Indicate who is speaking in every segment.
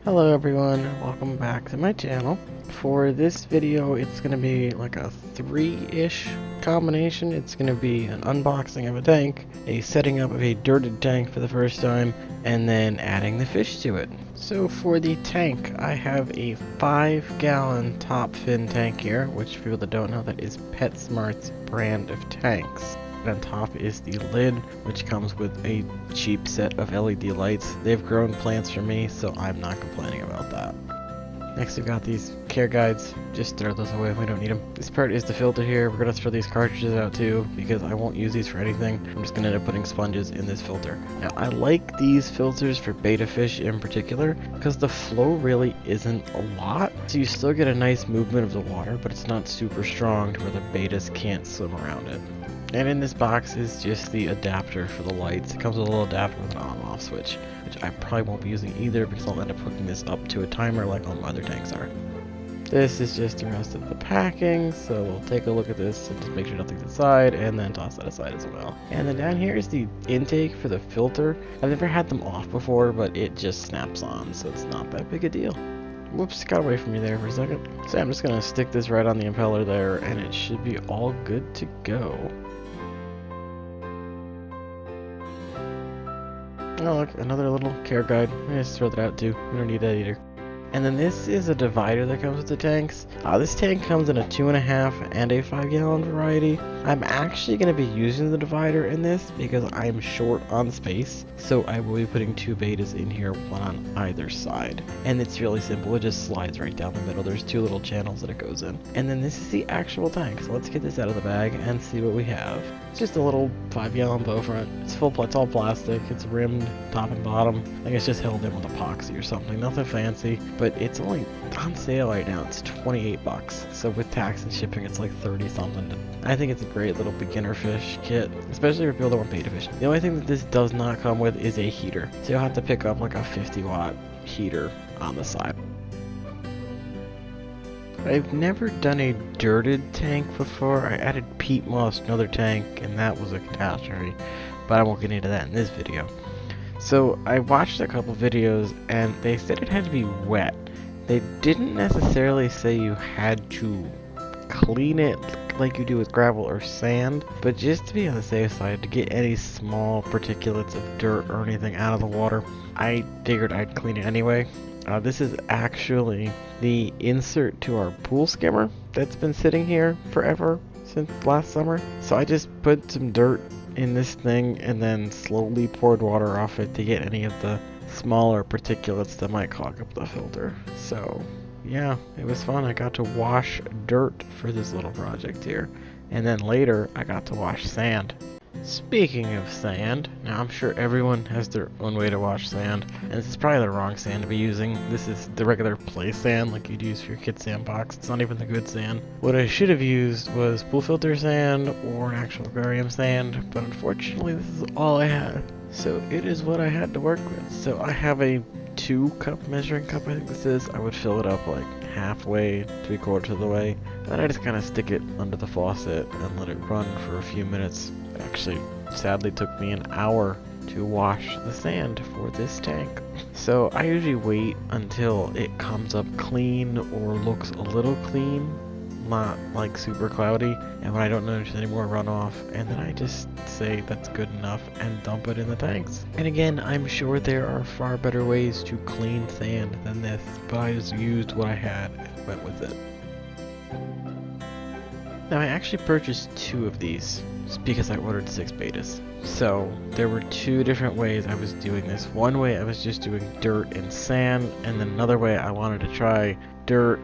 Speaker 1: Hello everyone, welcome back to my channel. For this video, it's going to be like a three-ish combination. It's going to be an unboxing of a tank, a setting up of a dirted tank for the first time, and then adding the fish to it. So for the tank, I have a 5-gallon top fin tank here, which for people that don't know, that is PetSmart's brand of tanks. On top is the lid, which comes with a cheap set of LED lights. They've grown plants for me, so I'm not complaining about that. Next we've got these care guides. Just throw those away, we don't need them. This part is the filter here. We're going to throw these cartridges out too, because I won't use these for anything. I'm just going to end up putting sponges in this filter. Now I like these filters for betta fish in particular, because the flow really isn't a lot. So you still get a nice movement of the water, but it's not super strong to where the bettas can't swim around it. And in this box is just the adapter for the lights. It comes with a little adapter with an on-off switch, which I probably won't be using either because I'll end up hooking this up to a timer like all my other tanks are. This is just the rest of the packing, so we'll take a look at this and just make sure nothing's inside, and then toss that aside as well. And then down here is the intake for the filter. I've never had them off before, but it just snaps on, so it's not that big a deal. Whoops, got away from me there for a second. So I'm just going to stick this right on the impeller there, and it should be all good to go. Oh look, another little care guide. I'm gonna just throw that out too. We don't need that either. And then this is a divider that comes with the tanks. This tank comes in a 2.5 and a 5-gallon variety. I'm actually going to be using the divider in this because I'm short on space. So I will be putting 2 bettas in here, one on either side. And it's really simple. It just slides right down the middle. There's 2 little channels that it goes in. And then this is the actual tank. So let's get this out of the bag and see what we have. It's just a little 5-gallon bow front. It's all plastic. It's rimmed top and bottom. I think it's just held in with epoxy or something. Nothing fancy. But it's only on sale right now. It's 28 bucks. So with tax and shipping, it's like 30 something. I think it's a great little beginner fish kit, especially for people that want betta fish. The only thing that this does not come with is a heater. So you'll have to pick up like a 50-watt heater on the side. I've never done a dirted tank before. I added peat moss to another tank, and that was a catastrophe. But I won't get into that in this video. So I watched a couple videos and they said it had to be wet. They didn't necessarily say you had to clean it like you do with gravel or sand, but just to be on the safe side, to get any small particulates of dirt or anything out of the water, I figured I'd clean it anyway. This is actually the insert to our pool skimmer that's been sitting here forever since last summer. So I just put some dirt in this thing and then slowly poured water off it to get any of the smaller particulates that might clog up the filter. So yeah, it was fun. I got to wash dirt for this little project here, and then later I got to wash sand. Speaking of sand, now I'm sure everyone has their own way to wash sand, and this is probably the wrong sand to be using. This is the regular play sand like you'd use for your kid's sandbox. It's not even the good sand. What I should have used was pool filter sand or an actual aquarium sand, but unfortunately this is all I had. So it is what I had to work with. So I have a 2-cup measuring cup, I think this is. I would fill it up like halfway, 3/4 of the way, and then I just kind of stick it under the faucet and let it run for a few minutes. It actually sadly took me an hour to wash the sand for this tank. So I usually wait until it comes up clean or looks a little clean, not like super cloudy, and when I don't notice any more runoff, and then I just say that's good enough and dump it in the tanks. And again, I'm sure there are far better ways to clean sand than this, but I just used what I had and went with it. Now I actually purchased 2 of these because I ordered 6 bettas. So there were 2 different ways I was doing this. One way I was just doing dirt and sand, and then another way I wanted to try dirt,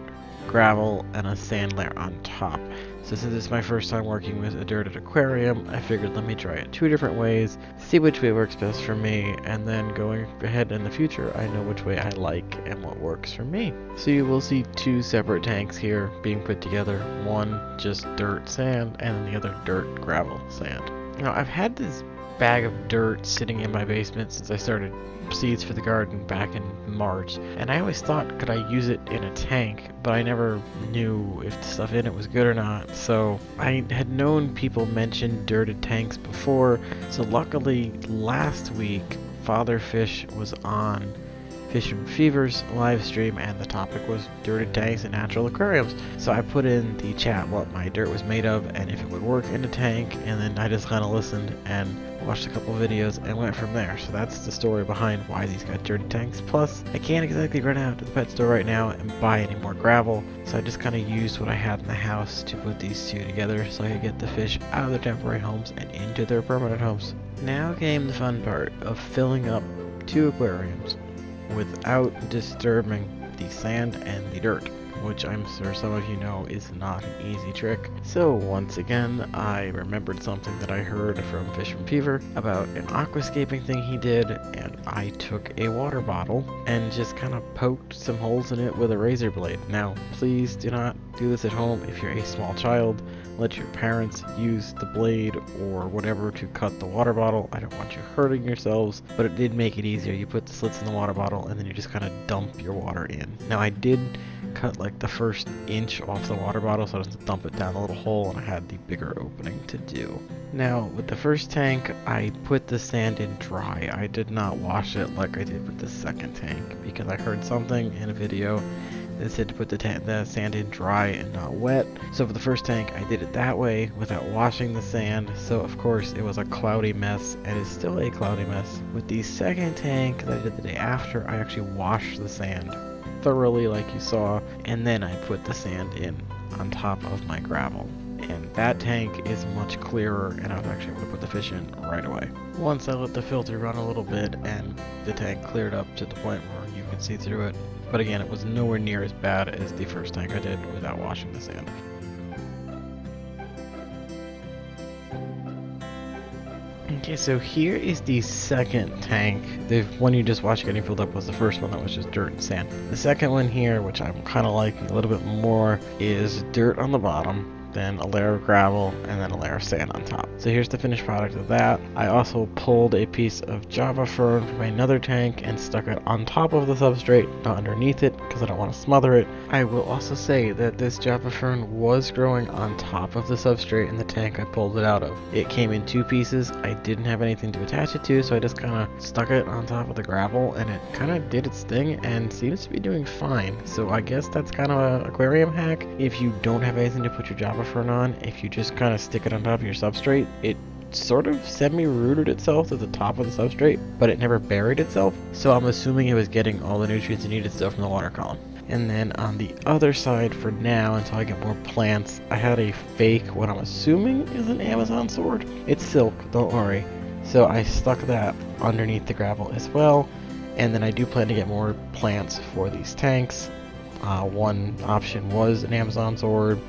Speaker 1: gravel, and a sand layer on top. So since it's my first time working with a dirted aquarium, I figured let me try it 2 different ways, see which way works best for me, and then going ahead in the future, I know which way I like and what works for me. So you will see 2 separate tanks here being put together, one just dirt sand, and then the other dirt gravel sand. Now I've had this bag of dirt sitting in my basement since I started seeds for the garden back in March, and I always thought could I use it in a tank, but I never knew if the stuff in it was good or not. So I had known people mention dirted tanks before, so luckily last week Father Fish was on Fishing Fever's live stream, and the topic was dirted tanks and natural aquariums. So I put in the chat what my dirt was made of and if it would work in a tank, and then I just kind of listened and watched a couple videos and went from there. So that's the story behind why these got dirty tanks. Plus, I can't exactly run out to the pet store right now and buy any more gravel, so I just kind of used what I had in the house to put these two together so I could get the fish out of their temporary homes and into their permanent homes. Now came the fun part of filling up 2 aquariums without disturbing the sand and the dirt, which I'm sure some of you know is not an easy trick. So once again, I remembered something that I heard from Fishing Fever about an aquascaping thing he did, and I took a water bottle and just kind of poked some holes in it with a razor blade. Now, please do not do this at home if you're a small child. Let your parents use the blade or whatever to cut the water bottle. I don't want you hurting yourselves, but it did make it easier. You put the slits in the water bottle and then you just kind of dump your water in. Now I did cut like the first inch off the water bottle so I doesn't dump it down the little hole, and I had the bigger opening to do. Now with the first tank, I put the sand in dry. I did not wash it like I did with the second tank because I heard something in a video that said to put the sand in dry and not wet. So for the first tank, I did it that way without washing the sand. So of course it was a cloudy mess, and is still a cloudy mess. With the second tank that I did the day after, I actually washed the sand thoroughly like you saw, and then I put the sand in on top of my gravel. And that tank is much clearer, and I was actually able to put the fish in right away. Once I let the filter run a little bit and the tank cleared up to the point where you could see through it. But again, it was nowhere near as bad as the first tank I did without washing the sand. Okay, so here is the second tank. The one you just watched getting filled up was the first one that was just dirt and sand. The second one here, which I'm kind of liking a little bit more, is dirt on the bottom, then a layer of gravel, and then a layer of sand on top. So here's the finished product of that. I also pulled a piece of Java fern from another tank and stuck it on top of the substrate, not underneath it, because I don't want to smother it. I will also say that this Java fern was growing on top of the substrate in the tank I pulled it out of. It came in 2 pieces. I didn't have anything to attach it to, so I just kind of stuck it on top of the gravel, and it kind of did its thing and seems to be doing fine. So I guess that's kind of an aquarium hack. If you don't have anything to put your Java fern on, if you just kind of stick it on top of your substrate, it sort of semi-rooted itself to the top of the substrate, but it never buried itself. So I'm assuming it was getting all the nutrients it needed still from the water column. And then on the other side, for now, until I get more plants, I had a fake, what I'm assuming is an Amazon sword. It's silk, don't worry. So I stuck that underneath the gravel as well. And then I do plan to get more plants for these tanks. One option was an Amazon sword,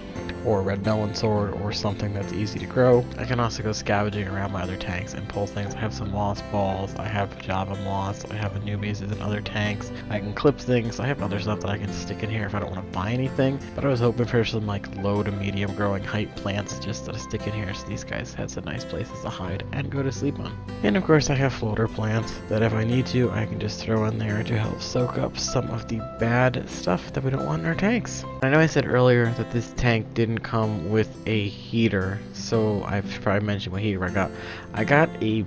Speaker 1: or a red melon sword, or something that's easy to grow. I can also go scavenging around my other tanks and pull things. I have some moss balls, I have Java moss, I have Anubias in other tanks. I can clip things. I have other stuff that I can stick in here if I don't want to buy anything. But I was hoping for some like low to medium growing height plants just to stick in here, so these guys had some nice places to hide and go to sleep on. And of course I have floater plants that if I need to, I can just throw in there to help soak up some of the bad stuff that we don't want in our tanks. I know I said earlier that this tank didn't come with a heater, so I've probably mentioned what heater I got. I got a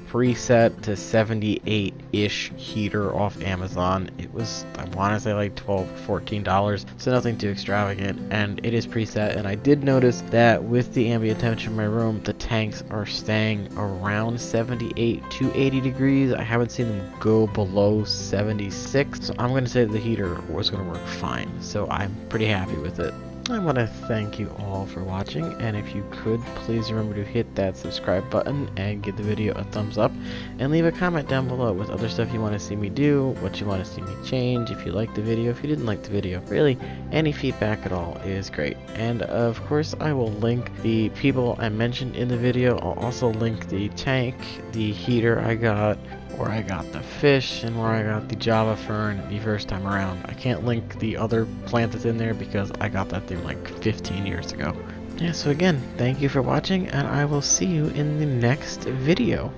Speaker 1: preset to 78-ish heater off Amazon. It was, I want to say like $12 or $14, so nothing too extravagant, and it is preset. And I did notice that with the ambient temperature in my room, the tanks are staying around 78 to 80 degrees. I haven't seen them go below 76, so I'm going to say that the heater was going to work fine, so I'm pretty happy with it. I want to thank you all for watching, and if you could, please remember to hit that subscribe button and give the video a thumbs up, and leave a comment down below with other stuff you want to see me do, what you want to see me change, if you liked the video, if you didn't like the video. Really, any feedback at all is great. And of course, I will link the people I mentioned in the video. I'll also link the tank, the heater I got, where I got the fish, and where I got the Java fern the first time around. I can't link the other plant that's in there because I got that thing like 15 years ago. Yeah, so again, thank you for watching, and I will see you in the next video.